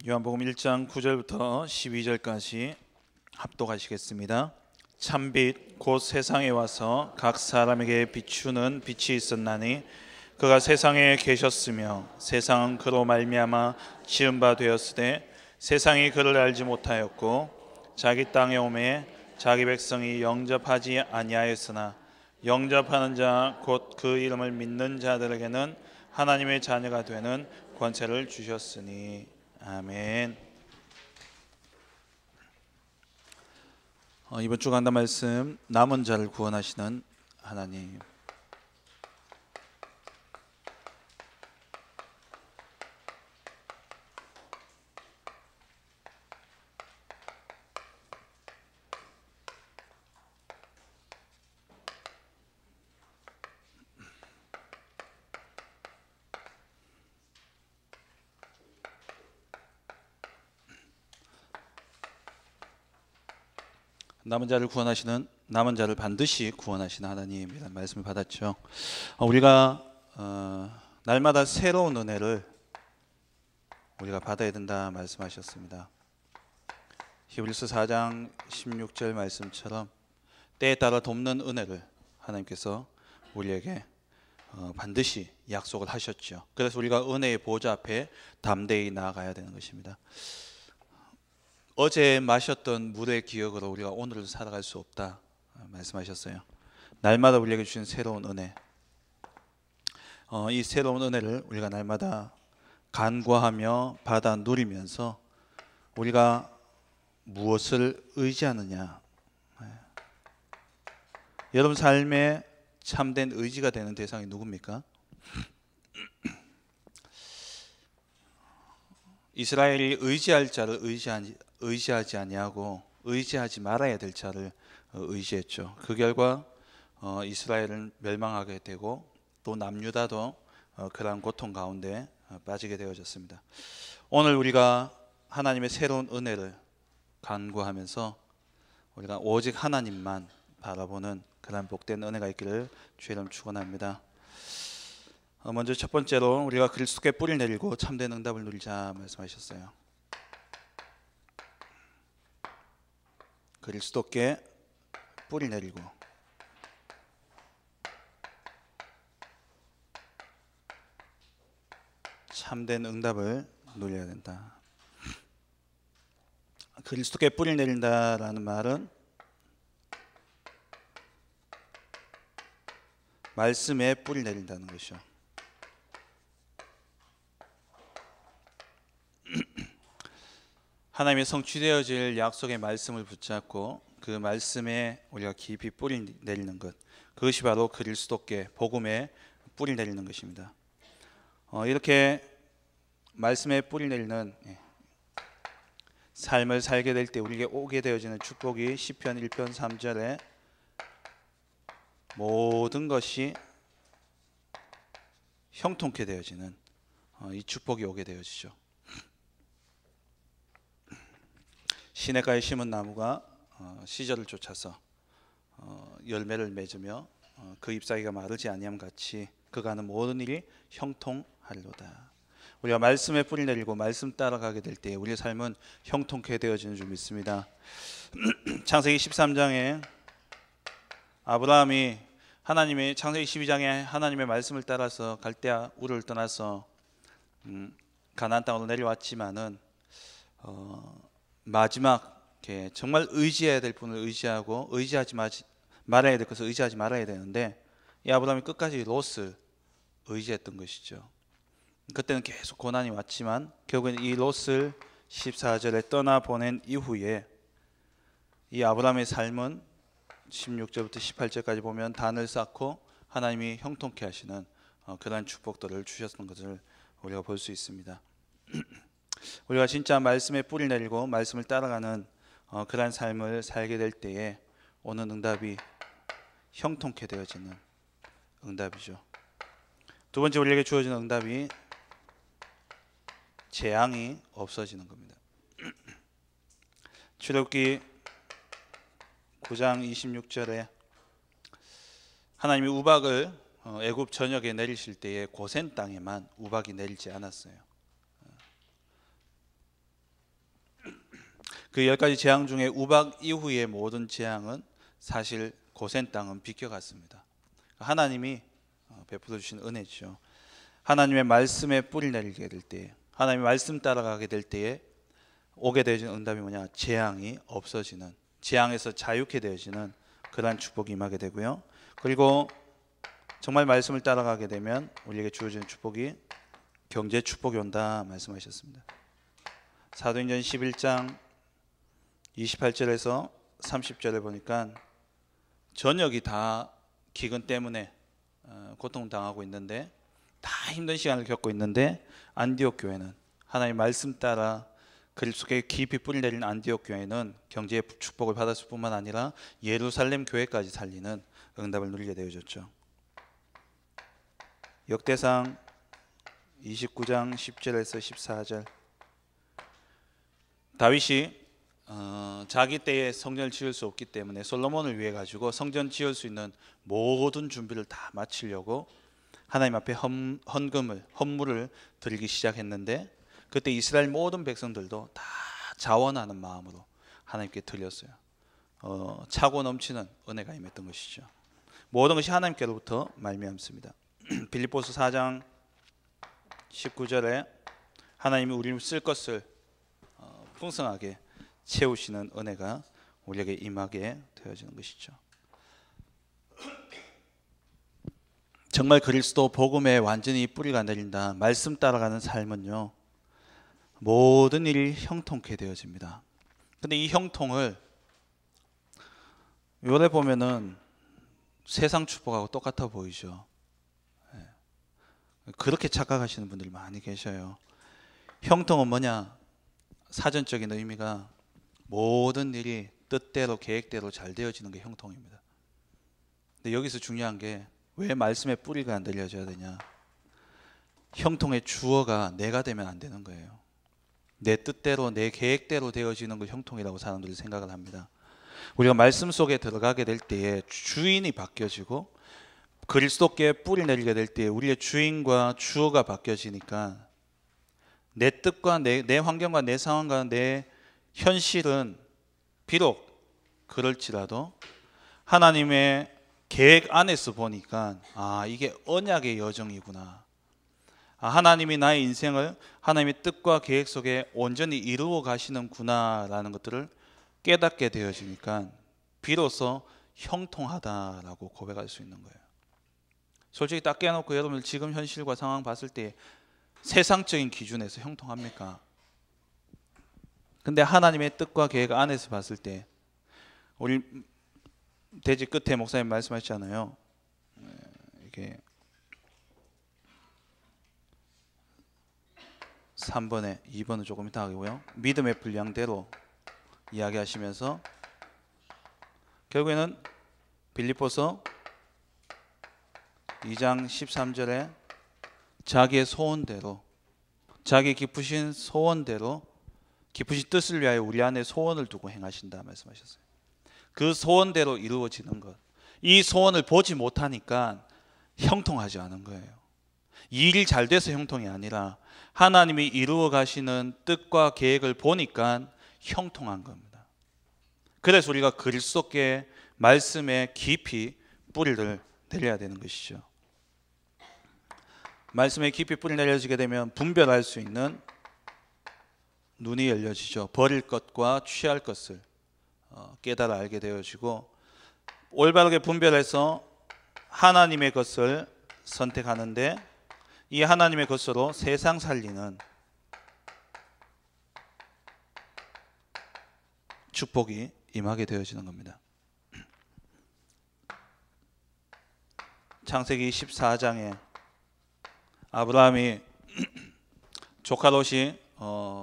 요한복음 1장 9절부터 12절까지 합독하시겠습니다. 참빛 곧 세상에 와서 각 사람에게 비추는 빛이 있었나니 그가 세상에 계셨으며 세상은 그로 말미암아 지은 바 되었으되 세상이 그를 알지 못하였고 자기 땅에 오매 자기 백성이 영접하지 아니하였으나 영접하는 자 곧 그 이름을 믿는 자들에게는 하나님의 자녀가 되는 권세를 주셨으니 아멘. 이번 주 간다 말씀, 남은 자를 구원하시는 하나님. 남은 자를 구원하시는, 남은 자를 반드시 구원하시는 하나님이라는 말씀을 받았죠. 우리가 날마다 새로운 은혜를 우리가 받아야 된다 말씀하셨습니다. 히브리서 4장 16절 말씀처럼 때에 따라 돕는 은혜를 하나님께서 우리에게 반드시 약속을 하셨죠. 그래서 우리가 은혜의 보좌 앞에 담대히 나아가야 되는 것입니다. 어제 마셨던 물의 기억으로 우리가 오늘을 살아갈 수 없다 말씀하셨어요. 날마다 우리에게 주신 새로운 은혜, 이 새로운 은혜를 우리가 날마다 간구하며 받아 누리면서 우리가 무엇을 의지하느냐, 여러분 삶에 참된 의지가 되는 대상이 누굽니까? 이스라엘이 의지할 자를 의지하지 아니하고 의지하지 말아야 될 자를 의지했죠. 그 결과 이스라엘은 멸망하게 되고 또 남유다도 그러한 고통 가운데 빠지게 되어졌습니다. 오늘 우리가 하나님의 새로운 은혜를 간구하면서 우리가 오직 하나님만 바라보는 그러한 복된 은혜가 있기를 주의 이름 축원합니다. 먼저 첫 번째로 우리가 그리스도께 뿌리를 내리고 참된 응답을 누리자 말씀하셨어요. 그리스도께 뿌리 내리고 참된 응답을 누려야 된다. 그리스도께 뿌리 내린다라는 말은 말씀에 뿌리 내린다는 것이죠. 하나님의 성취되어질 약속의 말씀을 붙잡고 그 말씀에 우리가 깊이 뿌리 내리는 것, 그것이 바로 그리스도께 복음에 뿌리 내리는 것입니다. 이렇게 말씀에 뿌리 내리는 삶을 살게 될 때 우리에게 오게 되어지는 축복이 시편 1편 3절에 모든 것이 형통케 되어지는 이 축복이 오게 되어지죠. 시냇가에 심은 나무가 시절을 쫓아서 열매를 맺으며 그 잎사귀가 마르지 아니함 같이 그가 하는 모든 일이 형통하리로다. 우리가 말씀에 뿌리 내리고 말씀 따라가게 될 때 우리의 삶은 형통케 되어지는 줄 믿습니다. 창세기 13장에 아브라함이 하나님의, 창세기 12장에 하나님의 말씀을 따라서 갈대아 우르를 떠나서 가나안 땅으로 내려왔지만은 마지막에 정말 의지해야 될 분을 의지하고 의지하지 말아야 될 것을 의지하지 말아야 되는데 이 아브라함이 끝까지 롯을 의지했던 것이죠. 그때는 계속 고난이 왔지만 결국엔 이 롯을 14절에 떠나보낸 이후에 이 아브라함의 삶은 16절부터 18절까지 보면 단을 쌓고 하나님이 형통케 하시는 그러한 축복들을 주셨던 것을 우리가 볼 수 있습니다. 우리가 진짜 말씀에 뿌리 내리고 말씀을 따라가는 그러한 삶을 살게 될 때에 오는 응답이 형통케 되어지는 응답이죠. 두 번째 우리에게 주어지는 응답이 재앙이 없어지는 겁니다. 출애굽기 9장 26절에 하나님이 우박을 애굽 전역에 내리실 때에 고센 땅에만 우박이 내리지 않았어요. 그 10가지 재앙 중에 우박 이후의 모든 재앙은 사실 고센 땅은 비껴갔습니다. 하나님이 베풀어 주신 은혜죠. 하나님의 말씀에 뿌리 내리게 될 때, 하나님의 말씀 따라가게 될 때에 오게 되어지는 응답이 뭐냐? 재앙이 없어지는, 재앙에서 자유케 되어지는 그러한 축복이 임하게 되고요. 그리고 정말 말씀을 따라가게 되면 우리에게 주어지는 축복이 경제 축복이 온다 말씀하셨습니다. 사도행전 11장 28절에서 30절에 보니까 전역이 다 기근 때문에 고통당하고 있는데, 다 힘든 시간을 겪고 있는데, 안디옥 교회는 하나님의 말씀 따라 그리스도께 깊이 뿌리 내린 안디옥 교회는 경제의 축복을 받았을 뿐만 아니라 예루살렘 교회까지 살리는 응답을 누리게 되어졌죠. 역대상 29장 10절에서 14절, 다윗이 자기 때에 성전을 지을 수 없기 때문에 솔로몬을 위해 가지고 성전 지을 수 있는 모든 준비를 다 마치려고 하나님 앞에 헌물을 드리기 시작했는데, 그때 이스라엘 모든 백성들도 다 자원하는 마음으로 하나님께 드렸어요. 차고 넘치는 은혜가 임했던 것이죠. 모든 것이 하나님께로부터 말미암습니다. 빌립보서 4장 19절에 하나님이 우리를 쓸 것을 풍성하게 채우시는 은혜가 우리에게 임하게 되어지는 것이죠. 정말 그리스도 복음에 완전히 뿌리가 내린다, 말씀 따라가는 삶은요, 모든 일이 형통케 되어집니다. 근데 이 형통을 요래 보면은 세상 축복하고 똑같아 보이죠. 그렇게 착각하시는 분들이 많이 계셔요. 형통은 뭐냐? 사전적인 의미가 모든 일이 뜻대로 계획대로 잘 되어지는 게 형통입니다. 근데 여기서 중요한 게 왜 말씀의 뿌리가 안 들려져야 되냐? 형통의 주어가 내가 되면 안 되는 거예요. 내 뜻대로 내 계획대로 되어지는 걸 형통이라고 사람들이 생각을 합니다. 우리가 말씀 속에 들어가게 될 때에 주인이 바뀌어지고 그리스도께 뿌리 내리게 될 때에 우리의 주인과 주어가 바뀌어지니까 내 뜻과 내 환경과 내 상황과 내 현실은 비록 그럴지라도 하나님의 계획 안에서 보니까 이게 언약의 여정이구나, 하나님이 나의 인생을 하나님의 뜻과 계획 속에 온전히 이루어 가시는구나 라는 것들을 깨닫게 되어지니까 비로소 형통하다라고 고백할 수 있는 거예요. 솔직히 딱 깨놓고 여러분들 지금 현실과 상황 봤을 때 세상적인 기준에서 형통합니까? 근데 하나님의 뜻과 계획 안에서 봤을 때, 우리 대지 끝에 목사님 말씀하셨잖아요. 이게 3번에 2번은 조금 이따 하고요. 믿음의 분량대로 이야기하시면서 결국에는 빌립보서 2장 13절에 자기의 소원대로, 자기 깊으신 소원대로, 깊으신 뜻을 위하여 우리 안에 소원을 두고 행하신다 말씀하셨어요. 그 소원대로 이루어지는 것, 이 소원을 보지 못하니까 형통하지 않은 거예요. 일이 잘 돼서 형통이 아니라 하나님이 이루어 가시는 뜻과 계획을 보니까 형통한 겁니다. 그래서 우리가 그리스도께 말씀에 깊이 뿌리를 내려야 되는 것이죠. 말씀에 깊이 뿌리 내려지게 되면 분별할 수 있는 눈이 열려지죠. 버릴 것과 취할 것을 깨달아 알게 되어지고, 올바르게 분별해서 하나님의 것을 선택하는데 이 하나님의 것으로 세상 살리는 축복이 임하게 되어지는 겁니다. 창세기 14장에 아브라함이 조카 롯이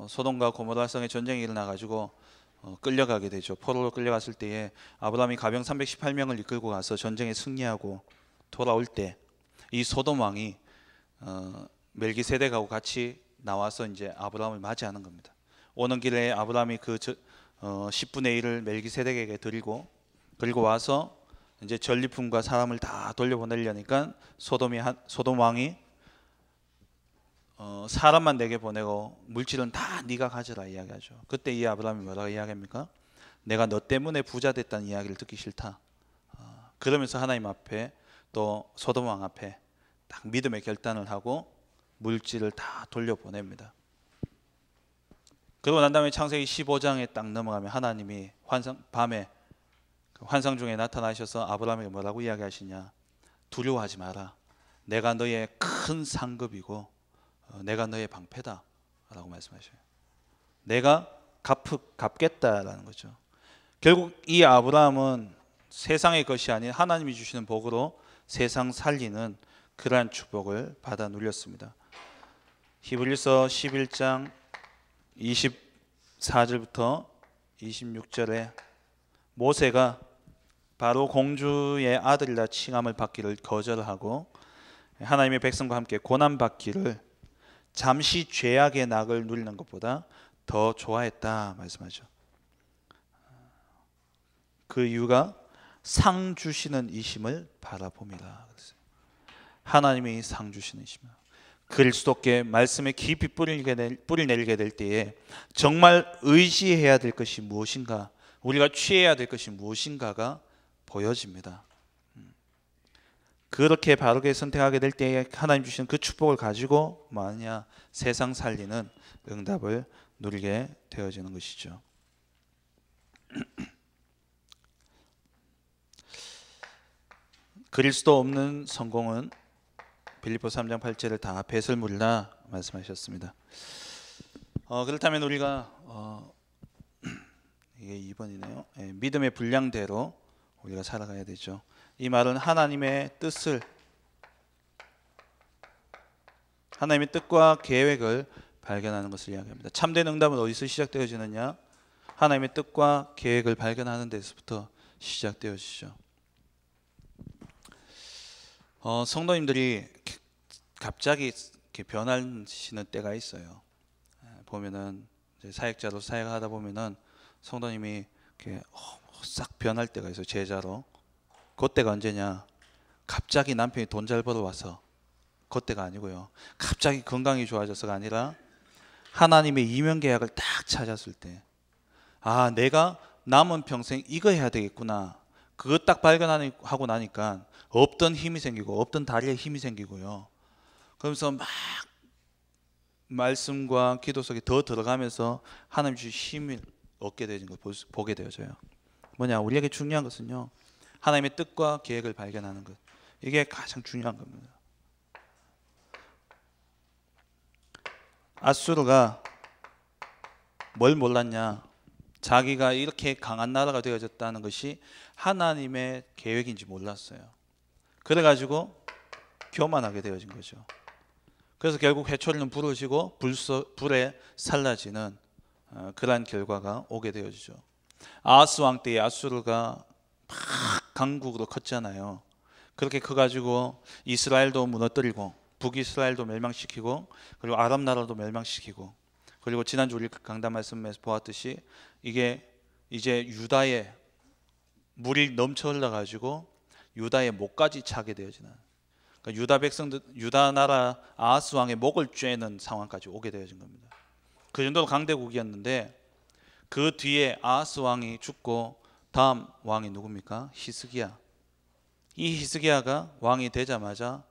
소돔과 고모라 성에 전쟁이 일어나가지고 끌려가게 되죠. 포로로 끌려갔을 때에 아브라함이 가병 318명을 이끌고 가서 전쟁에 승리하고 돌아올 때 이 소돔 왕이 멜기세덱하고 같이 나와서 이제 아브라함을 맞이하는 겁니다. 오는 길에 아브라함이 그 10분의 1을 멜기세덱에게 드리고, 그리고 와서 이제 전리품과 사람을 다 돌려보내려니까 소돔 왕이 사람만 내게 보내고 물질은 다 네가 가져라 이야기하죠. 그때 이 아브라함이 뭐라고 이야기합니까? 내가 너 때문에 부자 됐다는 이야기를 듣기 싫다. 그러면서 하나님 앞에 또 소돔 왕 앞에 딱 믿음의 결단을 하고 물질을 다 돌려보냅니다. 그러고 난 다음에 창세기 15장에 딱 넘어가면 하나님이 밤에 환상 중에 나타나셔서 아브라함에게 뭐라고 이야기하시냐? 두려워하지 마라. 내가 너의 큰 상급이고 내가 너의 방패다 라고 말씀하셔요. 내가 갚겠다라는 거죠. 결국 이 아브라함은 세상의 것이 아닌 하나님이 주시는 복으로 세상 살리는 그러한 축복을 받아 누렸습니다. 히브리서 11장 24절부터 26절에 모세가 바로 공주의 아들이라 칭함을 받기를 거절하고 하나님의 백성과 함께 고난받기를 잠시 죄악의 낙을 누리는 것보다 더 좋아했다 말씀하죠. 그 이유가 상 주시는 이심을 바라봅니다. 하나님이 상 주시는 이심을 그리스도께 말씀에 깊이 뿌리 내리게 될 때에 정말 의지해야 될 것이 무엇인가, 우리가 취해야 될 것이 무엇인가가 보여집니다. 그렇게 바르게 선택하게 될 때에 하나님 주시는 그 축복을 가지고 뭐하냐, 세상 살리는 응답을 누리게 되어지는 것이죠. 그리스도 없는 성공은 빌립보 3장 8절에 다 배설물이라 말씀하셨습니다. 그렇다면 우리가 이게 2번이네요. 믿음의 분량대로 우리가 살아가야 되죠. 이 말은 하나님의 뜻과 계획을 발견하는 것을 이야기합니다. 참된 응답은 어디서 시작되어지느냐? 하나님의 뜻과 계획을 발견하는 데서부터 시작되어지죠. 성도님들이 갑자기 이렇게 변하시는 때가 있어요. 보면은 이제 사역자로 사역하다 보면은 성도님이 이렇게 싹 변할 때가 있어요. 제자로. 그때가 언제냐? 갑자기 남편이 돈 잘 벌어와서 그때가 아니고요. 갑자기 건강이 좋아져서가 아니라 하나님의 이면계약을 딱 찾았을 때, 아, 내가 남은 평생 이거 해야 되겠구나. 그거 딱 발견하고 나니까 없던 힘이 생기고 없던 다리에 힘이 생기고요. 그러면서 막 말씀과 기도 속에 더 들어가면서 하나님 주신 힘을 얻게 되는 걸 보게 되어져요. 뭐냐? 우리에게 중요한 것은요, 하나님의 뜻과 계획을 발견하는 것. 이게 가장 중요한 겁니다. 아수르가 뭘 몰랐냐? 자기가 이렇게 강한 나라가 되어졌다는 것이 하나님의 계획인지 몰랐어요. 그래가지고 교만하게 되어진 거죠. 그래서 결국 해초리는 부러지고 불에 살라지는 그러한 결과가 오게 되어지죠. 아하스 왕 때에 아수르가 막 강국으로 컸잖아요. 그렇게 커가지고 이스라엘도 무너뜨리고 북이스라엘도 멸망시키고 그리고 아랍 나라도 멸망시키고, 그리고 지난주 우리 강단 말씀에서 보았듯이 이게 이제 유다에 물이 넘쳐 흘러가지고 유다의 목까지 차게 되어지는, 그러니까 유다 백성들, 유다 나라 아하스 왕의 목을 쬐는 상황까지 오게 되어진 겁니다. 그 정도로 강대국이었는데 그 뒤에 아하스 왕이 죽고 다음 왕이 누굽니까? 히스기야. 이 히스기야가 왕이 되자마자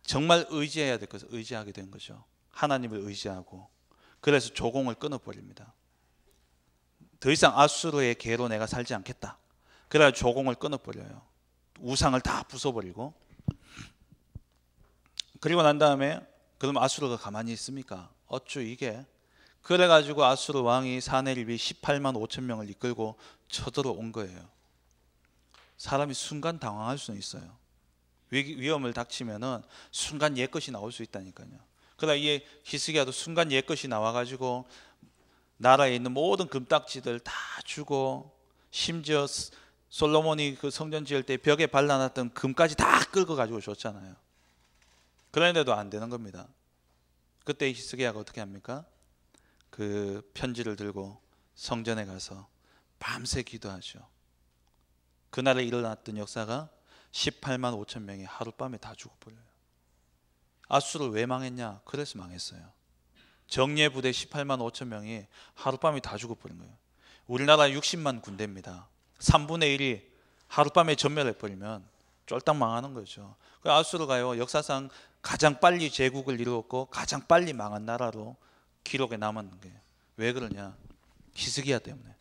정말 의지해야 될 것을 의지하게 된 거죠. 하나님을 의지하고. 그래서 조공을 끊어버립니다. 더 이상 아수르의 계로 내가 살지 않겠다. 그래서 조공을 끊어버려요. 우상을 다 부숴버리고. 그리고 난 다음에 그럼 아수르가 가만히 있습니까? 어쭈 이게. 그래가지고 아수르 왕이 사네립이 18만 5천 명을 이끌고 쳐들어온 거예요. 사람이 순간 당황할 수는 있어요. 위험을 닥치면은 순간 옛것이 나올 수 있다니까요. 그러다 이 히스기야도 순간 옛것이 나와가지고 나라에 있는 모든 금딱지들 다 주고, 심지어 솔로몬이 그 성전 지을 때 벽에 발라놨던 금까지 다 끌고 가지고 줬잖아요. 그런데도 안 되는 겁니다. 그때 히스기야가 어떻게 합니까? 그 편지를 들고 성전에 가서 밤새 기도하죠. 그날에 일어났던 역사가 18만 5천 명이 하룻밤에 다 죽어버려요. 아수르 왜 망했냐? 그래서 망했어요. 정예부대 18만 5천 명이 하룻밤에 다 죽어버린 거예요. 우리나라 60만 군대입니다. 3분의 1이 하룻밤에 전멸해버리면 쫄딱 망하는 거죠. 아수르가요, 역사상 가장 빨리 제국을 이루었고 가장 빨리 망한 나라로 기록에 남았는 거예요. 왜 그러냐? 히스기야 때문에.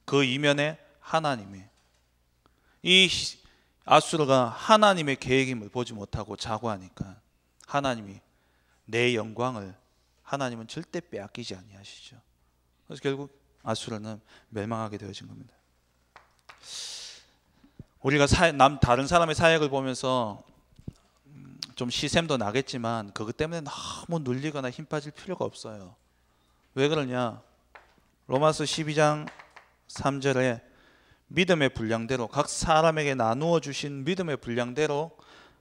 그 이면에 하나님이, 이 아수르가 하나님의 계획임을 보지 못하고 자고하니까 하나님이 내 영광을 하나님은 절대 빼앗기지 아니하시죠. 그래서 결국 아수르는 멸망하게 되어진 겁니다. 우리가 다른 사람의 사역을 보면서 좀 시샘도 나겠지만 그것 때문에 너무 눌리거나 힘 빠질 필요가 없어요. 왜 그러냐? 로마서 12장 3절에 믿음의 분량대로, 각 사람에게 나누어 주신 믿음의 분량대로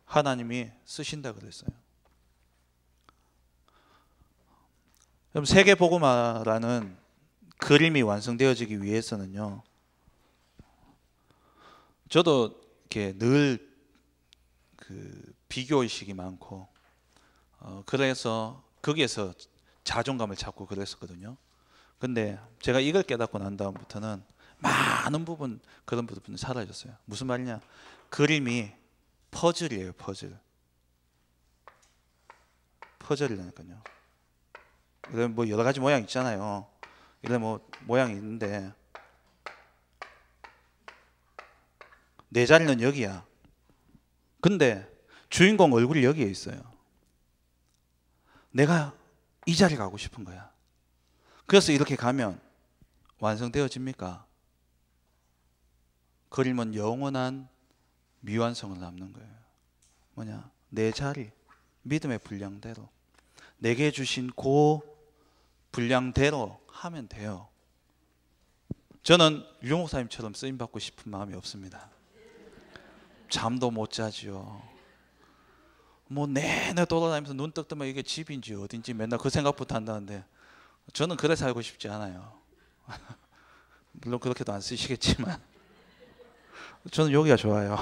하나님이 쓰신다 그랬어요. 그럼 세계복음화라는 그림이 완성되어지기 위해서는요, 저도 이렇게 늘 비교의식이 많고, 그래서 거기에서 자존감을 찾고 그랬었거든요. 근데 제가 이걸 깨닫고 난 다음부터는 많은 부분, 그런 부분이 사라졌어요. 무슨 말이냐? 그림이 퍼즐이에요. 퍼즐이라니까요. 이런 뭐 여러 가지 모양 있잖아요. 이런 뭐 모양이 있는데 내 자리는 여기야. 근데 주인공 얼굴이 여기에 있어요. 내가 이 자리 가고 싶은 거야. 그래서 이렇게 가면 완성되어집니까? 그림은 영원한 미완성을 남는 거예요. 뭐냐? 내 자리, 믿음의 분량대로, 내게 주신 그 분량대로 하면 돼요. 저는 유 목사님처럼 쓰임받고 싶은 마음이 없습니다. 잠도 못 자지요. 뭐 내내 돌아다니면서 눈 떡 뜨면 이게 집인지 어딘지 맨날 그 생각부터 한다는데 저는 그래 살고 싶지 않아요. 물론 그렇게도 안 쓰시겠지만 저는 여기가 좋아요.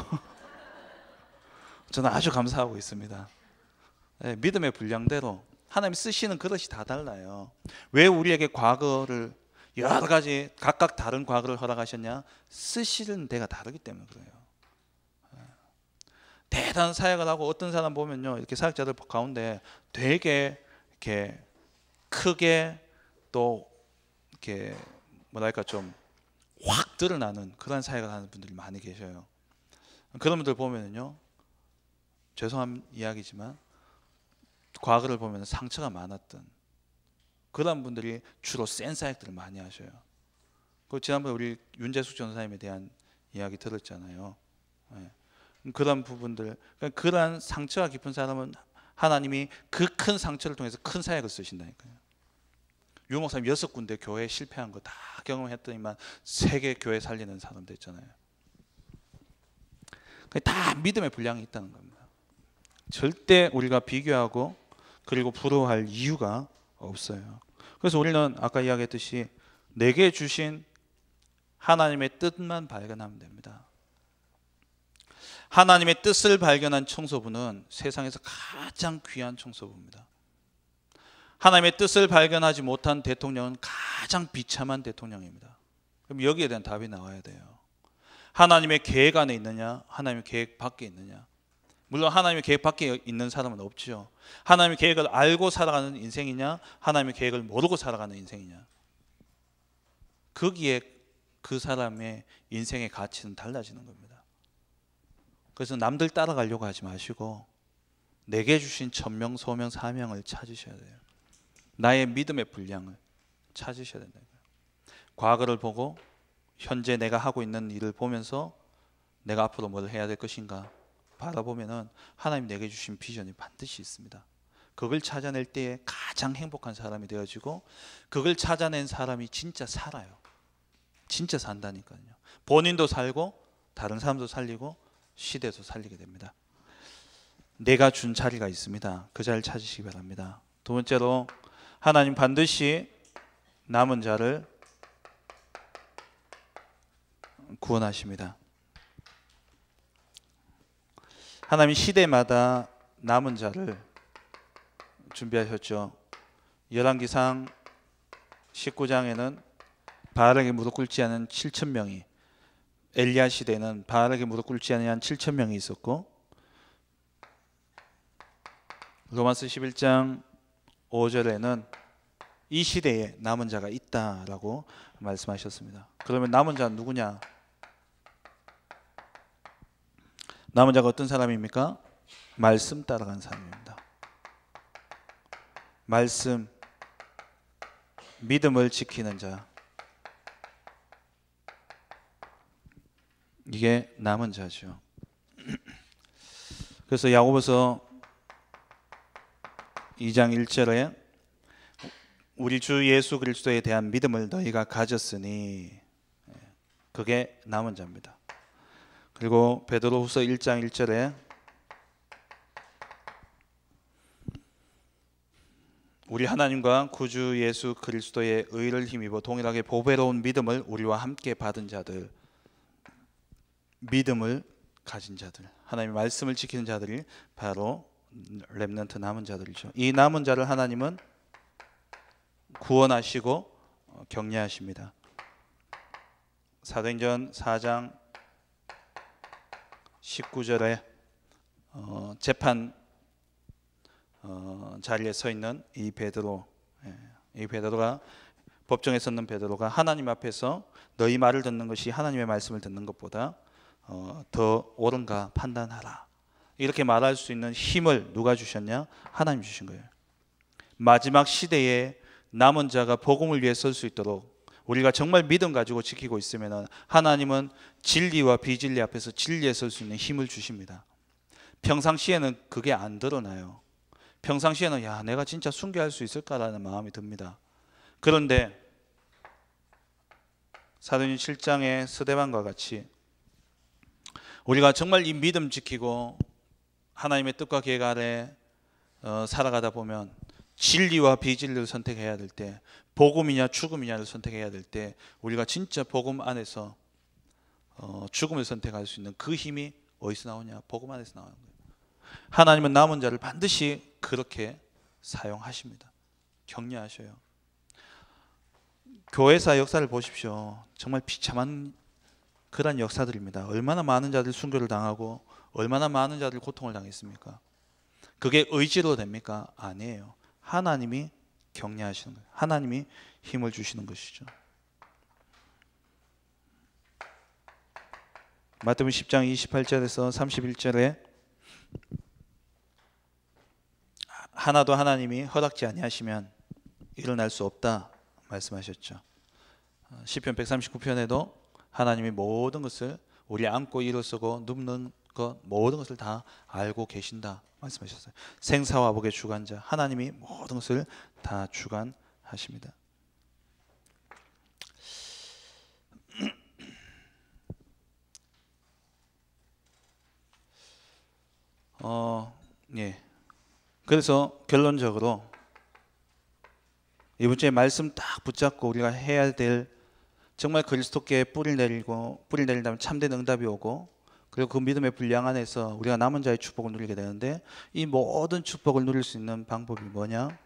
저는 아주 감사하고 있습니다. 네, 믿음의 분량대로 하나님 쓰시는 그릇이 다 달라요. 왜 우리에게 과거를 여러 가지 각각 다른 과거를 허락하셨냐? 쓰시는 데가 다르기 때문에 그래요. 대단한 사역을 하고 어떤 사람 보면요, 이렇게 사역자들 가운데 되게 이렇게 크게 또 이렇게 뭐랄까 좀 확 드러나는 그런 사역을 하는 분들이 많이 계셔요. 그런 분들 보면요, 죄송한 이야기지만 과거를 보면 상처가 많았던 그런 분들이 주로 센 사역들을 많이 하셔요. 그 지난번에 우리 윤재숙 전사님에 대한 이야기 들었잖아요. 네. 그런 부분들, 그러한 상처가 깊은 사람은 하나님이 그 큰 상처를 통해서 큰 사역을 쓰신다니까요. 유 목사님 6군데 교회 실패한 거 다 경험했더니만 세계 교회 살리는 사람 됐잖아요. 다 믿음의 분량이 있다는 겁니다. 절대 우리가 비교하고 그리고 부러워할 이유가 없어요. 그래서 우리는 아까 이야기했듯이 내게 주신 하나님의 뜻만 발견하면 됩니다. 하나님의 뜻을 발견한 청소부는 세상에서 가장 귀한 청소부입니다. 하나님의 뜻을 발견하지 못한 대통령은 가장 비참한 대통령입니다. 그럼 여기에 대한 답이 나와야 돼요. 하나님의 계획 안에 있느냐, 하나님의 계획 밖에 있느냐. 물론 하나님의 계획 밖에 있는 사람은 없죠. 하나님의 계획을 알고 살아가는 인생이냐, 하나님의 계획을 모르고 살아가는 인생이냐. 거기에 그 사람의 인생의 가치는 달라지는 겁니다. 그래서 남들 따라가려고 하지 마시고 내게 주신 천명, 소명, 사명을 찾으셔야 돼요. 나의 믿음의 분량을 찾으셔야 된다. 과거를 보고 현재 내가 하고 있는 일을 보면서 내가 앞으로 뭘 해야 될 것인가 바라보면은 하나님 내게 주신 비전이 반드시 있습니다. 그걸 찾아낼 때에 가장 행복한 사람이 되어지고 그걸 찾아낸 사람이 진짜 살아요. 진짜 산다니까요. 본인도 살고 다른 사람도 살리고 시대도 살리게 됩니다. 내가 준 자리가 있습니다. 그 자리를 찾으시기 바랍니다. 두 번째로 하나님 반드시 남은 자를 구원하십니다. 하나님 시대마다 남은 자를 준비하셨죠? 열왕기상 19장에는 바알에게 무릎 꿇지 않은 7천 명이, 엘리야 시대에는 바알에게 무릎 꿇지 않은 7천 명이 있었고, 로마서 11장 5절에는 이 시대에 남은 자가 있다라고 말씀하셨습니다. 그러면 남은 자는 누구냐? 남은 자가 어떤 사람입니까? 말씀 따라가는 사람입니다. 말씀, 믿음을 지키는 자, 이게 남은 자죠. 그래서 야고보서 2장 1절에 우리 주 예수 그리스도에 대한 믿음을 너희가 가졌으니, 그게 남은 자입니다. 그리고 베드로후서 1장 1절에 우리 하나님과 구주 예수 그리스도의 의를 힘입어 동일하게 보배로운 믿음을 우리와 함께 받은 자들, 믿음을 가진 자들, 하나님의 말씀을 지키는 자들이 바로 렘넌트, 남은 자들이죠. 이 남은 자를 하나님은 구원하시고 격려하십니다. 사도행전 4장 19절에 재판 자리에 서 있는 이 베드로, 이 베드로가, 법정에 섰는 베드로가 하나님 앞에서 너희 말을 듣는 것이 하나님의 말씀을 듣는 것보다 더 옳은가 판단하라, 이렇게 말할 수 있는 힘을 누가 주셨냐? 하나님 주신 거예요. 마지막 시대에 남은 자가 복음을 위해 설 수 있도록 우리가 정말 믿음 가지고 지키고 있으면 하나님은 진리와 비진리 앞에서 진리에 설 수 있는 힘을 주십니다. 평상시에는 그게 안 드러나요. 평상시에는 야, 내가 진짜 순교할 수 있을까라는 마음이 듭니다. 그런데 사도행전 7장의 스데반과 같이 우리가 정말 이 믿음 지키고 하나님의 뜻과 계획 아래 살아가다 보면 진리와 비진리를 선택해야 될 때, 복음이냐 죽음이냐를 선택해야 될 때, 우리가 진짜 복음 안에서 죽음을 선택할 수 있는 그 힘이 어디서 나오냐? 복음 안에서 나오는 거예요. 하나님은 남은 자를 반드시 그렇게 사용하십니다. 격려하셔요. 교회사 역사를 보십시오. 정말 비참한 그런 역사들입니다. 얼마나 많은 자들이 순교를 당하고 얼마나 많은 자들이 고통을 당했습니까? 그게 의지로 됩니까? 아니에요. 하나님이 격려하시는 거예요. 하나님이 힘을 주시는 것이죠. 마태복음 10장 28절에서 31절에 하나도 하나님이 허락지 아니하시면 일어날 수 없다 말씀하셨죠. 시편 139편에도 하나님이 모든 것을 우리 안고 일어서고 눕는 것 모든 것을 다 알고 계신다 말씀하셨어요. 생사와 복의 주관자 하나님이 모든 것을 다 주관하십니다. 예. 그래서 결론적으로 이번 주에 말씀 딱 붙잡고 우리가 해야 될, 정말 그리스도께 뿌리를 내린다면 참된 응답이 오고, 그리고 그 믿음의 분량 안에서 우리가 남은 자의 축복을 누리게 되는데, 이 모든 축복을 누릴 수 있는 방법이 뭐냐?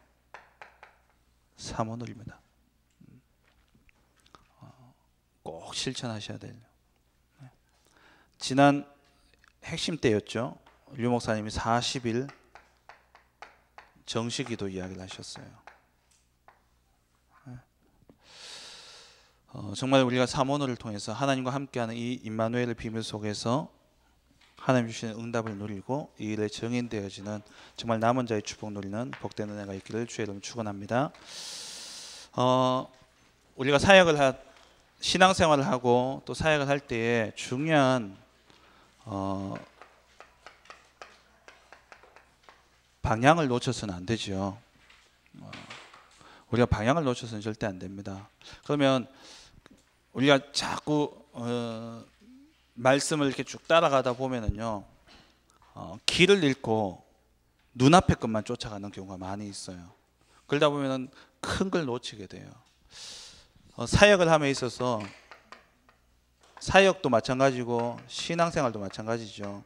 사모누립니다. 꼭 실천하셔야 돼요. 지난 핵심 때였죠. 류 목사님이 40일 정식기도 이야기를 하셨어요. 정말 우리가 사모노를 통해서 하나님과 함께하는 이 임마누엘의 비밀 속에서 하나님 주시는 응답을 누리고 이 일에 정인되어지는 정말 남은 자의 축복 누리는 복된 은혜가 있기를 주의 이름으로 축원합니다. 우리가 신앙생활을 하고 또 사역을 할 때에 중요한 방향을 놓쳐서는 안 되죠. 우리가 방향을 놓쳐서는 절대 안 됩니다. 그러면 우리가 자꾸 말씀을 이렇게 쭉 따라가다 보면은요, 길을 잃고 눈앞의 것만 쫓아가는 경우가 많이 있어요. 그러다 보면은 큰 걸 놓치게 돼요. 사역을 함에 있어서 사역도 마찬가지고 신앙생활도 마찬가지죠.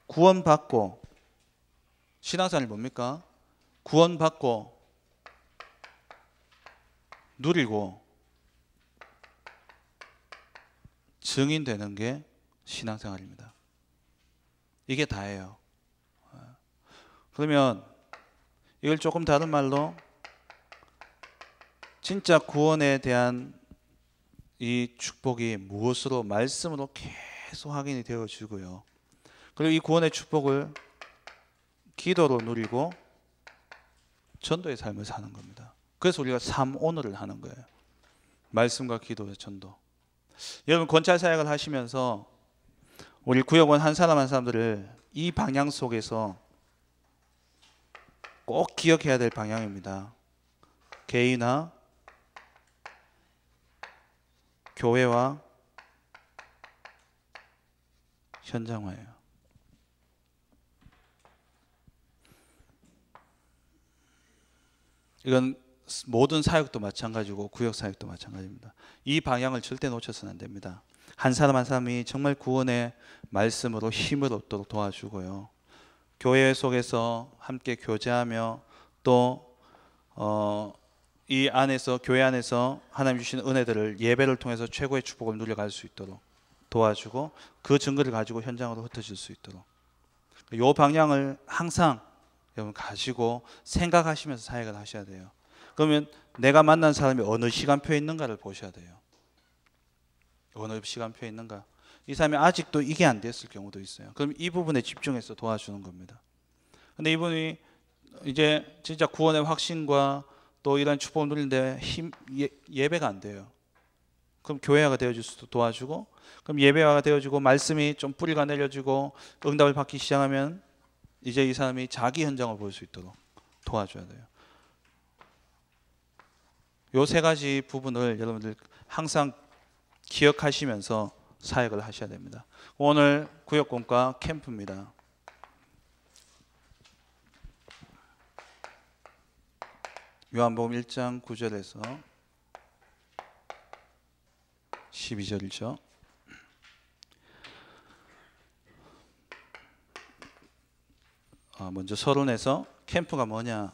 구원받고 신앙생활이 뭡니까? 구원받고 누리고 증인되는 게 신앙생활입니다. 이게 다예요. 그러면 이걸 조금 다른 말로 진짜 구원에 대한 이 축복이 무엇으로? 말씀으로 계속 확인이 되어지고요. 그리고 이 구원의 축복을 기도로 누리고 전도의 삶을 사는 겁니다. 그래서 우리가 3오늘을 하는 거예요. 말씀과 기도의 전도. 여러분 권찰 사역을 하시면서 우리 구역원 한 사람 한 사람들을 이 방향 속에서 꼭 기억해야 될 방향입니다. 개인화, 교회와 현장화예요. 이건 모든 사역도 마찬가지고 구역 사역도 마찬가지입니다. 이 방향을 절대 놓쳐서는 안 됩니다. 한 사람 한 사람이 정말 구원의 말씀으로 힘을 얻도록 도와주고요. 교회 속에서 함께 교제하며 또 이 안에서 교회 안에서 하나님 주신 은혜들을 예배를 통해서 최고의 축복을 누려갈 수 있도록 도와주고 그 증거를 가지고 현장으로 흩어질 수 있도록 이 방향을 항상 여러분 가지고 생각하시면서 사역을 하셔야 돼요. 그러면 내가 만난 사람이 어느 시간표에 있는가를 보셔야 돼요. 어느 시간표에 있는가. 이 사람이 아직도 이게 안 됐을 경우도 있어요. 그럼 이 부분에 집중해서 도와주는 겁니다. 근데 이분이 이제 진짜 구원의 확신과 또 이런 축복을 누리는데 예배가 안 돼요. 그럼 교회화가 되어줄 수도 도와주고, 그럼 예배화가 되어주고 말씀이 좀 뿌리가 내려지고 응답을 받기 시작하면 이제 이 사람이 자기 현장을 볼 수 있도록 도와줘야 돼요. 요 세 가지 부분을 여러분들 항상 기억하시면서 사역을 하셔야 됩니다. 오늘 구역공과 캠프입니다. 요한복음 1장 9절에서 12절이죠. 먼저 서론에서 캠프가 뭐냐?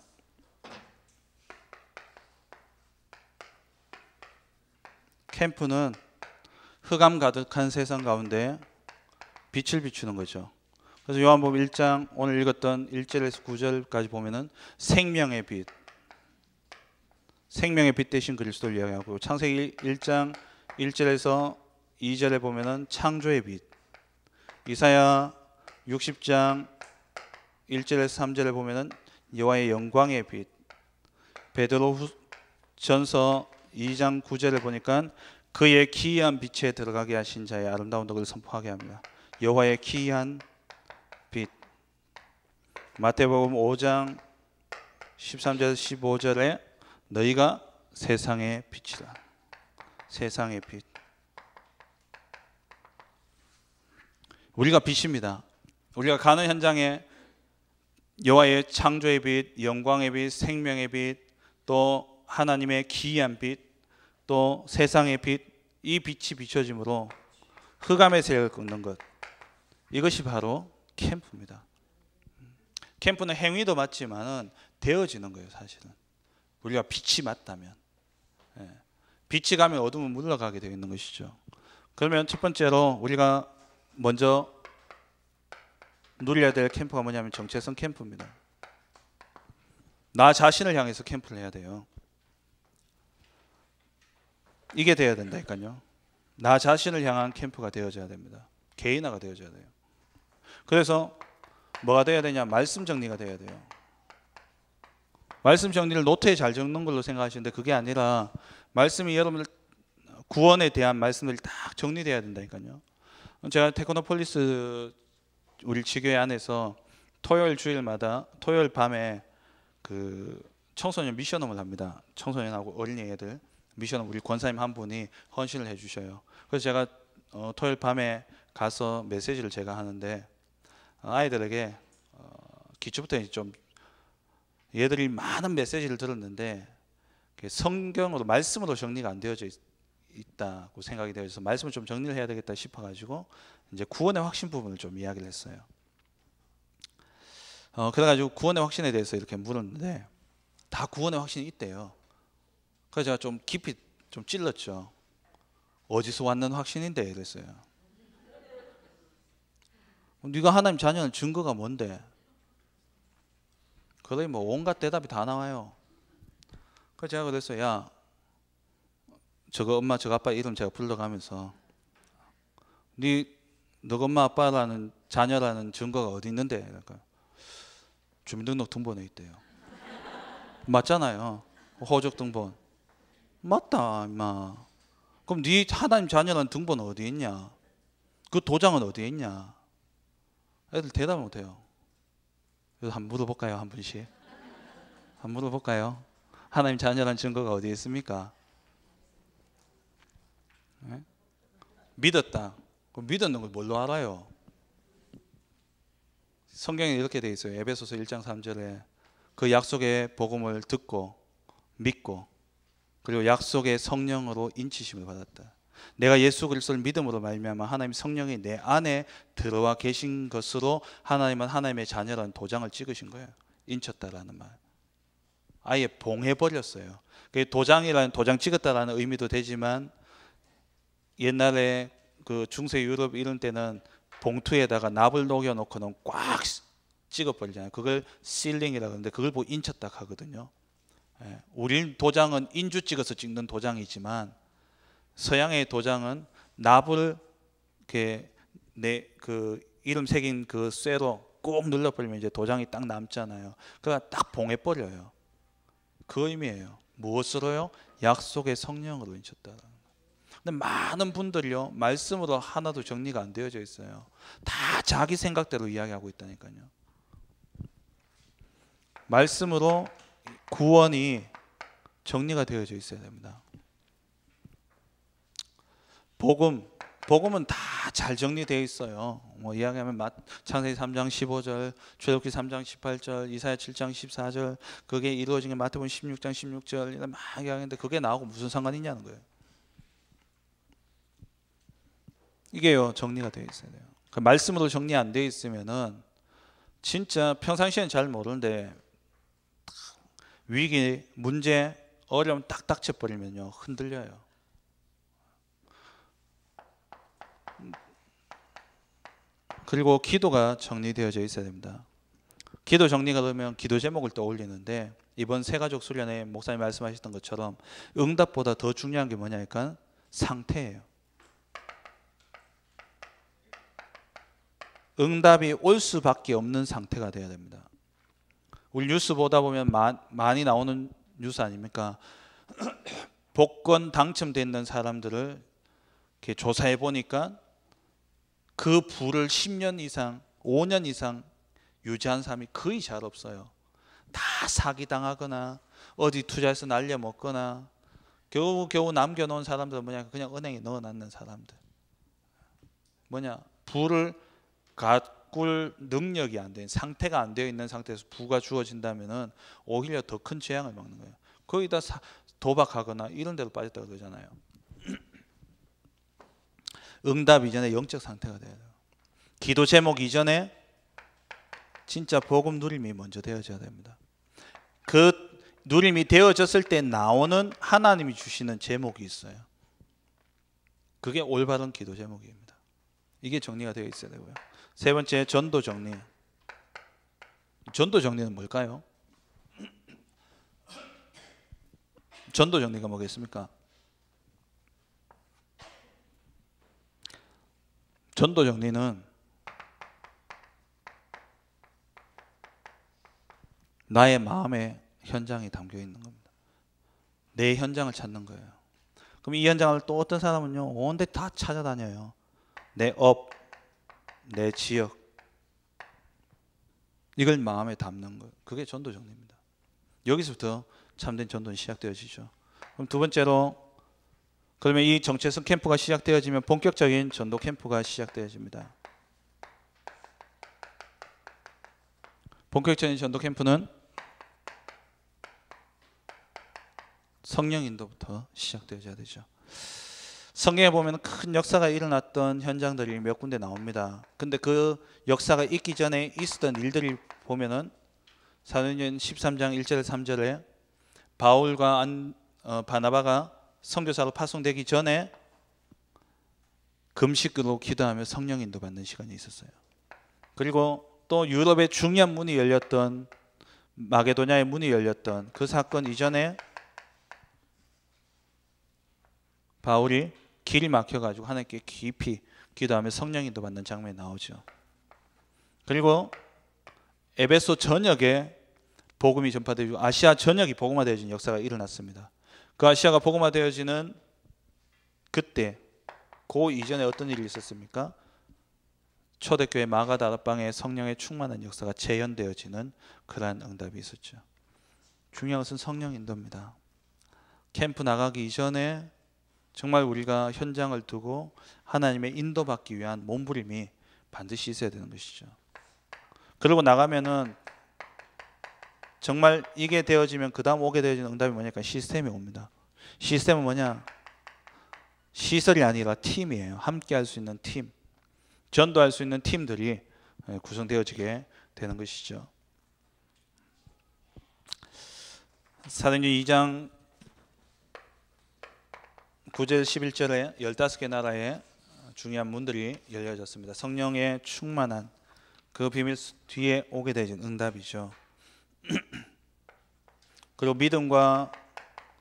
캠프는 흑암 가득한 세상 가운데 빛을 비추는 거죠. 그래서 요한복음 1장 오늘 읽었던 1절에서 9절까지 보면은 생명의 빛, 생명의 빛 대신 그리스도를 이야기하고, 창세기 1장 1절에서 2절에 보면은 창조의 빛, 이사야 60장 1절에서 3절에 보면은 여호와의 영광의 빛, 베드로전서 2장 9절에 보니까 그의 기이한 빛에 들어가게 하신 자의 아름다운 덕을 선포하게 합니다. 여호와의 기이한 빛. 마태복음 5장 13절에서 15절에 너희가 세상의 빛이라. 세상의 빛. 우리가 빛입니다. 우리가 가는 현장에 여호와의 창조의 빛, 영광의 빛, 생명의 빛, 또 하나님의 기이한 빛, 또 세상의 빛, 이 빛이 비춰짐으로 흑암의 세력을 끊는 것, 이것이 바로 캠프입니다. 캠프는 행위도 맞지만은 되어지는 거예요. 사실은 우리가 빛이 맞다면, 빛이 가면 어둠은 물러가게 되어 있는 것이죠. 그러면 첫 번째로 우리가 먼저 누려야 될 캠프가 뭐냐면 정체성 캠프입니다. 나 자신을 향해서 캠프를 해야 돼요. 이게 돼야 된다니까요. 나 자신을 향한 캠프가 되어져야 됩니다. 개인화가 되어져야 돼요. 그래서 뭐가 돼야 되냐? 말씀 정리가 돼야 돼요. 말씀 정리를 노트에 잘 적는 걸로 생각하시는데 그게 아니라 말씀이 여러분들 구원에 대한 말씀들이 딱 정리돼야 된다니까요. 제가 테크노폴리스 우리 지교회 안에서 토요일 주일마다 토요일 밤에 그 청소년 미션홈을 합니다. 청소년하고 어린이 애들 미션홈 우리 권사님 한 분이 헌신을 해주셔요. 그래서 제가 토요일 밤에 가서 메시지를 제가 하는데 아이들에게 기초부터 좀 얘들이 많은 메시지를 들었는데 성경으로 말씀으로 정리가 안 되어져 있다고 생각이 되어서 말씀을 좀 정리를 해야 되겠다 싶어가지고 이제 구원의 확신 부분을 좀 이야기를 했어요. 그래가지고 구원의 확신에 대해서 이렇게 물었는데 다 구원의 확신이 있대요. 그래서 제가 좀 깊이 좀 찔렀죠. 어디서 왔는 확신인데 그랬어요. 네가 하나님 자녀는 증거가 뭔데? 그래 뭐 온갖 대답이 다 나와요. 그래서 제가 그랬어요. 야, 저거 엄마 저거 아빠 이름 제가 불러가면서 너가 엄마 아빠라는 자녀라는 증거가 어디 있는데? 그러니까 주민등록 등본에 있대요. 맞잖아요. 호적 등본. 맞다 임마. 그럼 네 하나님 자녀라는 등본은 어디 있냐? 그 도장은 어디에 있냐? 애들 대답을 못해요. 그래서 한번 물어볼까요? 한 분씩. 한번 물어볼까요? 하나님 자녀라는 증거가 어디에 있습니까? 네? 믿었다. 믿었는 걸 뭘로 알아요? 성경에 이렇게 돼 있어요. 에베소서 1장 3절에 그 약속의 복음을 듣고 믿고 그리고 약속의 성령으로 인치심을 받았다. 내가 예수 그리스도를 믿음으로 말미암아 하나님 성령이 내 안에 들어와 계신 것으로 하나님은 하나님의 자녀라는 도장을 찍으신 거예요. 인쳤다라는 말. 아예 봉해버렸어요. 도장이라는 도장 찍었다라는 의미도 되지만 옛날에 그 중세 유럽 이런 때는 봉투에다가 납을 녹여놓고는 꽉 찍어버리잖아요. 그걸 실링이라고 하는데 그걸 보고 인쳤다 하거든요. 우리 도장은 인주 찍어서 찍는 도장이지만 서양의 도장은 납을 이렇게 그 이름 새긴 그 쇠로 꼭 눌러버리면 이제 도장이 딱 남잖아요. 그러니까 딱 봉해버려요. 그 의미예요. 무엇으로요? 약속의 성령으로 인쳤다. 근데 많은 분들이요 말씀으로 하나도 정리가 안 되어져 있어요. 다 자기 생각대로 이야기하고 있다니까요. 말씀으로 구원이 정리가 되어져 있어야 됩니다. 복음은 다 잘 정리되어 있어요. 뭐 이야기하면 창세기 3장 15절, 출애굽기 3장 18절, 이사야 7장 14절, 그게 이루어진 게 마태복음 16장 16절 이런 막 이야기하는데 그게 나하고 무슨 상관이 있냐는 거예요. 이게요 정리가 되어 있어야 돼요. 그 말씀으로 정리 안 되어 있으면은 진짜 평상시에는 잘 모르는데 위기, 문제, 어려움 딱 닥쳐버리면요 흔들려요. 그리고 기도가 정리되어져 있어야 됩니다. 기도 정리가 되면 기도 제목을 떠올리는데 이번 새가족 수련회 목사님 말씀하셨던 것처럼 응답보다 더 중요한 게 뭐냐니까 상태예요. 응답이 올 수밖에 없는 상태가 돼야 됩니다. 우리 뉴스 보다 보면 많이 나오는 뉴스 아닙니까? 복권 당첨된 사람들을 이렇게 조사해 보니까 그 부를 10년 이상, 5년 이상 유지한 사람이 거의 잘 없어요. 다 사기당하거나 어디 투자해서 날려먹거나 겨우 남겨놓은 사람들은 뭐냐 그냥 은행에 넣어놨는 사람들. 뭐냐 부를 가꿀 능력이 안 된 상태가 안 되어 있는 상태에서 부가 주어진다면은 오히려 더 큰 재앙을 먹는 거예요. 거기다 도박하거나 이런 데로 빠졌다 그러잖아요. 응답 이전에 영적 상태가 돼야 돼요. 기도 제목 이전에 진짜 복음 누림이 먼저 되어져야 됩니다. 그 누림이 되어졌을 때 나오는 하나님이 주시는 제목이 있어요. 그게 올바른 기도 제목입니다. 이게 정리가 되어 있어야 되고요. 세 번째 전도 정리. 전도 정리는 뭘까요? 전도 정리가 뭐겠습니까? 전도 정리는 나의 마음의 현장이 담겨 있는 겁니다. 내 현장을 찾는 거예요. 그럼 이 현장을 또 어떤 사람은요 온데 다 찾아다녀요. 내 업, 내 지역 이걸 마음에 담는 거예요. 그게 전도 정리입니다. 여기서부터 참된 전도는 시작되어지죠. 그럼 두 번째로 그러면 이 정체성 캠프가 시작되어지면 본격적인 전도 캠프가 시작되어집니다. 본격적인 전도 캠프는 성령 인도부터 시작되어져야 되죠. 성경에 보면 큰 역사가 일어났던 현장들이 몇 군데 나옵니다. 근데 그 역사가 있기 전에 있었던 일들을 보면은 사도행전 13장 1절 3절에 바울과 바나바가 선교사로 파송되기 전에 금식으로 기도하며 성령 인도 받는 시간이 있었어요. 그리고 또 유럽의 중요한 문이 열렸던, 마게도냐의 문이 열렸던 그 사건 이전에 바울이 길이 막혀가지고 하나님께 깊이 기도하며 성령 인도 받는 장면이 나오죠. 그리고 에베소 전역에 복음이 전파되고 아시아 전역이 복음화되어진 역사가 일어났습니다. 그 아시아가 복음화되어지는 그때, 그 이전에 어떤 일이 있었습니까? 초대교회 마가다락방에 성령의 충만한 역사가 재현되어지는 그러한 응답이 있었죠. 중요한 것은 성령 인도입니다. 캠프 나가기 이전에 정말 우리가 현장을 두고 하나님의 인도받기 위한 몸부림이 반드시 있어야 되는 것이죠. 그리고 나가면은 정말 이게 되어지면 그 다음 오게 되어지는 응답이 뭐냐니까 시스템이 옵니다. 시스템은 뭐냐? 시설이 아니라 팀이에요. 함께 할 수 있는 팀, 전도할 수 있는 팀들이 구성되어지게 되는 것이죠. 사도행전 2장 9절 11절에 15개 나라의 중요한 문들이 열려졌습니다. 성령의 충만한 그 비밀 뒤에 오게 되는 응답이죠. 그리고 믿음과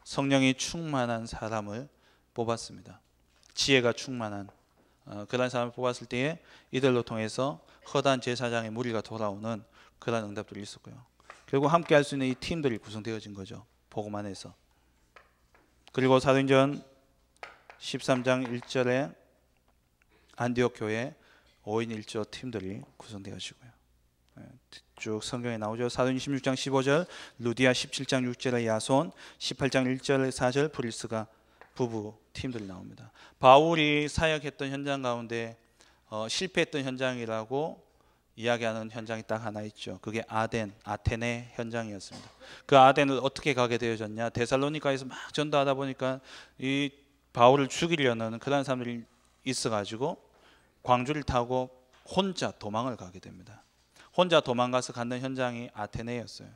성령이 충만한 사람을 뽑았습니다. 지혜가 충만한 그런 사람을 뽑았을 때에 이들로 통해서 허다한 제사장의 무리가 돌아오는 그런 응답들이 있었고요. 결국 함께 할 수 있는 이 팀들이 구성되어진 거죠. 복음 안에서. 그리고 사도행전 13장 1절에 안디옥 교회 5인 1조 팀들이 구성되어지고요. 쭉 성경에 나오죠. 사도행전 16장 15절 루디아, 17장 6절에 야손, 18장 1절 4절 브리스가 부부 팀들이 나옵니다. 바울이 사역했던 현장 가운데 실패했던 현장이라고 이야기하는 현장이 딱 하나 있죠. 그게 아테네 현장이었습니다. 그 아덴을 어떻게 가게 되어졌냐? 데살로니가에서 막 전도하다 보니까 이 바울을 죽이려는 그런 사람들이 있어가지고 광주를 타고 혼자 도망을 가게 됩니다. 혼자 도망가서 갔는 현장이 아테네였어요.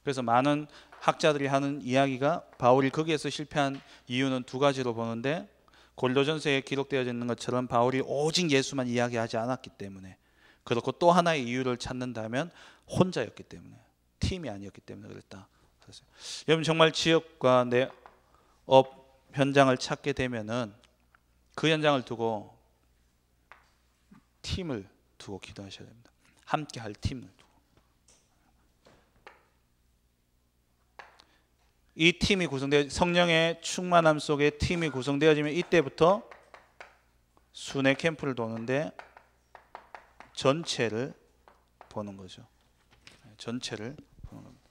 그래서 많은 학자들이 하는 이야기가 바울이 거기에서 실패한 이유는 두 가지로 보는데, 고린도전서에 기록되어 있는 것처럼 바울이 오직 예수만 이야기하지 않았기 때문에 그렇고, 또 하나의 이유를 찾는다면 혼자였기 때문에, 팀이 아니었기 때문에 그랬다. 그래서 여러분 정말 지역과 내 업 현장을 찾게 되면은 그 현장을 두고 팀을 두고 기도하셔야 됩니다. 함께 할 팀을 두고. 이 팀이 구성되어, 성령의 충만함 속에 팀이 구성되어지면 이때부터 순회 캠프를 도는데 전체를 보는 거죠. 전체를 보는 겁니다.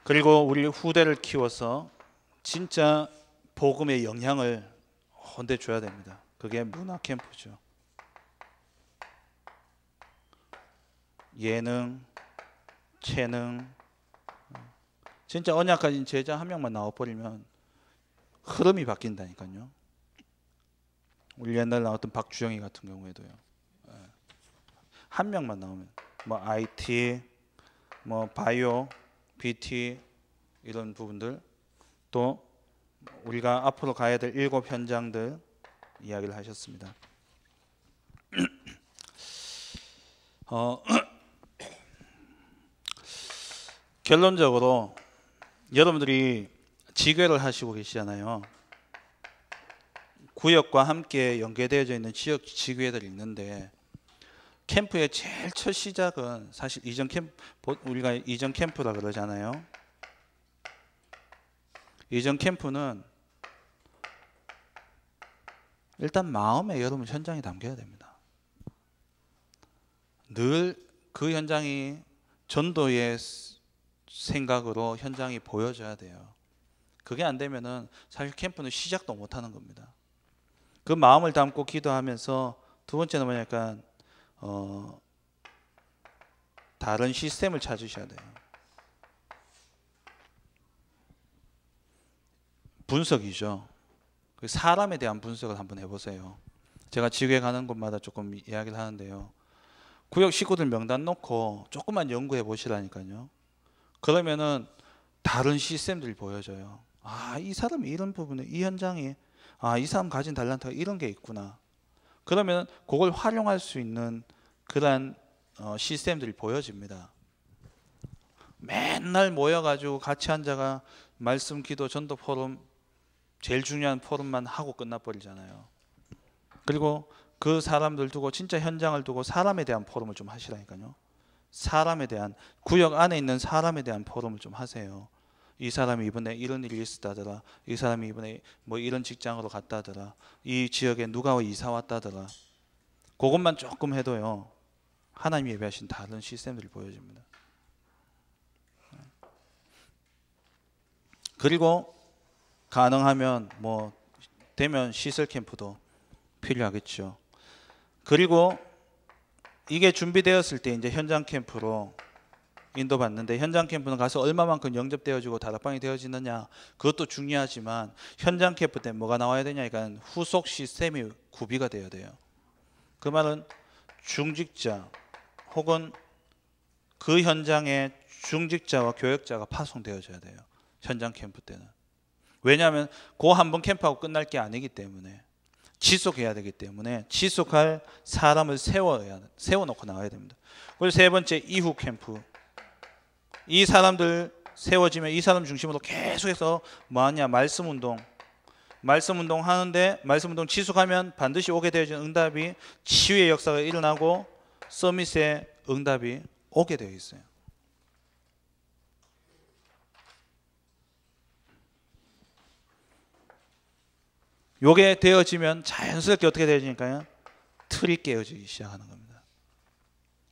그리고 우리 후대를 키워서 진짜 복음의 영향을 혼대 줘야 됩니다. 그게 문화 캠프죠. 예능, 재능, 진짜 언약 가진 제자 한 명만 나와버리면 흐름이 바뀐다니까요. 우리 옛날에 나왔던 박주영이 같은 경우에도요. 한 명만 나오면 뭐 IT, 뭐 바이오, BT 이런 부분들, 또 우리가 앞으로 가야 될 7 현장들 이야기를 하셨습니다. 결론적으로 여러분들이 지교를 하시고 계시잖아요. 구역과 함께 연계되어져 있는 지역 지교회들이 있는데, 캠프의 제일 첫 시작은 사실 이전 캠프, 우리가 이전 캠프라 그러잖아요. 이전 캠프는 일단 마음에 여러분 현장이 담겨야 됩니다. 늘 그 현장이 전도의 생각으로 현장이 보여져야 돼요. 그게 안 되면은 사실 캠프는 시작도 못 하는 겁니다. 그 마음을 담고 기도하면서, 두 번째는 뭐냐니까 다른 시스템을 찾으셔야 돼요. 분석이죠. 그 사람에 대한 분석을 한번 해보세요. 제가 지구에 가는 곳마다 조금 이야기를 하는데요. 구역 식구들 명단 놓고 조금만 연구해 보시라니까요. 그러면은 다른 시스템들이 보여져요. 아, 이 사람이 이런 부분에, 이 현장에, 아, 이 사람 가진 달란트가 이런 게 있구나. 그러면 그걸 활용할 수 있는 그러한 시스템들이 보여집니다. 맨날 모여가지고 같이 앉아가 말씀, 기도, 전도 포럼, 제일 중요한 포럼만 하고 끝나버리잖아요. 그리고 그 사람들 두고, 진짜 현장을 두고 사람에 대한 포럼을 좀 하시라니까요. 사람에 대한, 구역 안에 있는 사람에 대한 포럼을 좀 하세요. 이 사람이 이번에 이런 일이 있었다더라. 이 사람이 이번에 뭐 이런 직장으로 갔다더라. 이 지역에 누가 이사 왔다더라. 그것만 조금 해도요, 하나님이 예배하신 다른 시스템들이 보여집니다. 그리고 가능하면 뭐 되면 시설 캠프도 필요하겠죠. 그리고 이게 준비되었을 때 이제 현장 캠프로 인도받는데, 현장 캠프는 가서 얼마만큼 영접되어지고 다락방이 되어지느냐, 그것도 중요하지만 현장 캠프 때 뭐가 나와야 되냐, 그러니까 후속 시스템이 구비가 되어야 돼요. 그 말은 중직자 혹은 그 현장에 중직자와 교역자가 파송되어져야 돼요. 현장 캠프 때는. 왜냐하면 그 한 번 캠프하고 끝날 게 아니기 때문에, 지속해야 되기 때문에 지속할 사람을 세워놓고 나와야 됩니다. 그리고 세 번째, 이후 캠프. 이 사람들 세워지면 이 사람 중심으로 계속해서 뭐하냐, 말씀 운동 하는데, 말씀 운동 지속하면 반드시 오게 되어진 응답이, 치유의 역사가 일어나고 서밋의 응답이 오게 되어 있어요. 요게 되어지면 자연스럽게 어떻게 되어지니까요? 틀이 깨어지기 시작하는 겁니다.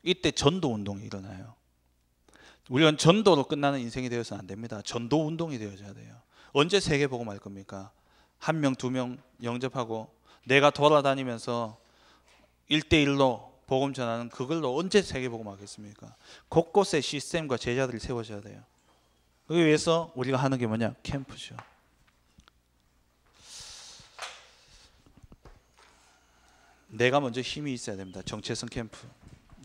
이때 전도 운동이 일어나요. 우리는 전도로 끝나는 인생이 되어서는 안 됩니다. 전도 운동이 되어져야 돼요. 언제 세계 복음 할 겁니까? 한 명, 두 명 영접하고 내가 돌아다니면서 1대1로 복음 전하는 그걸로 언제 세계 복음 하겠습니까? 곳곳에 시스템과 제자들이 세워져야 돼요. 그기 위해서 우리가 하는 게 뭐냐? 캠프죠. 내가 먼저 힘이 있어야 됩니다. 정체성 캠프.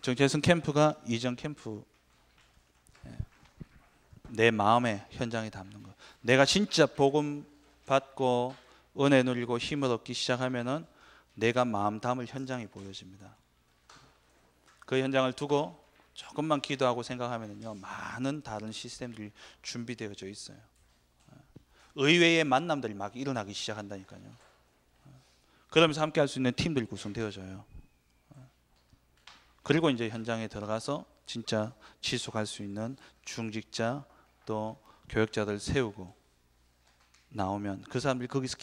정체성 캠프가 이전 캠프, 내 마음의 현장에 담는 거. 내가 진짜 복음 받고 은혜 누리고 힘을 얻기 시작하면은 내가 마음 담을 현장이 보여집니다. 그 현장을 두고 조금만 기도하고 생각하면은요, 많은 다른 시스템들이 준비되어져 있어요. 의외의 만남들이 막 일어나기 시작한다니까요. 그러면서 함께 할 수 있는 팀들이 구성되어져요. 그리고 이제 현장에 들어가서 진짜 지속할 수 있는 중직자 또 교역자들 세우고 나오면 그 사람들이 거기서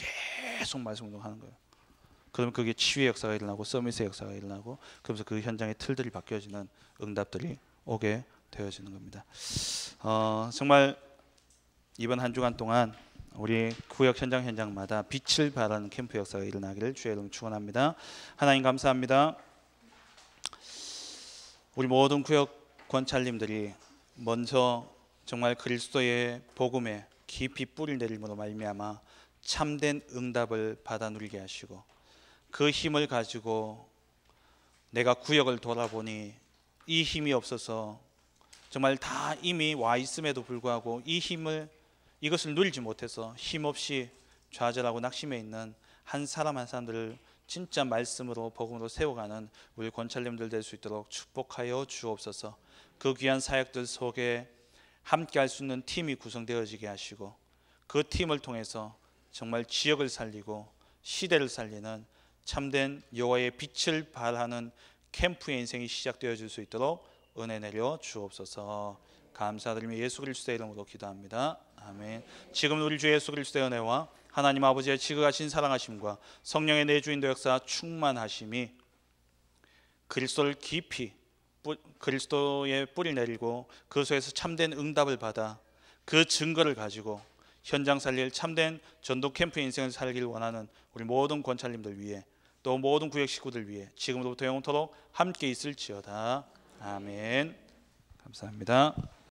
계속 말씀 운동하는 거예요. 그러면 그게 치유의 역사가 일어나고 서밋의 역사가 일어나고, 그러면서 그 현장의 틀들이 바뀌어지는 응답들이 오게 되어지는 겁니다. 정말 이번 한 주간 동안 우리 구역 현장마다 빛을 발하는 캠프 역사가 일어나기를 주의 이름으로 축원합니다. 하나님 감사합니다. 우리 모든 구역 권찰님들이 먼저 정말 그리스도의 복음에 깊이 뿌리를 내림으로 말미암아 참된 응답을 받아 누리게 하시고, 그 힘을 가지고 내가 구역을 돌아보니 이 힘이 없어서 정말 다 이미 와 있음에도 불구하고 이것을 누리지 못해서 힘없이 좌절하고 낙심해 있는 한 사람 한 사람들을 진짜 말씀으로 복음으로 세워가는 우리 권찰님들 될 수 있도록 축복하여 주옵소서. 그 귀한 사역들 속에 함께 할 수 있는 팀이 구성되어지게 하시고, 그 팀을 통해서 정말 지역을 살리고 시대를 살리는 참된 여호와의 빛을 발하는 캠프의 인생이 시작되어질 수 있도록 은혜 내려 주옵소서. 감사드리며 예수 그리스도의 이름으로 기도합니다. 아멘. 지금 우리 주 예수 그리스도의 은혜와 하나님 아버지의 지극하신 사랑하심과 성령의 내주인도 역사 충만하심이 그리스도를 깊이, 그리스도의 뿌리를 내리고 그 속에서 참된 응답을 받아 그 증거를 가지고 현장 살릴 참된 전도 캠프 인생을 살기를 원하는 우리 모든 권찰님들 위해, 또 모든 구역 식구들 위해 지금부터 영원토록 함께 있을지어다. 아멘. 감사합니다.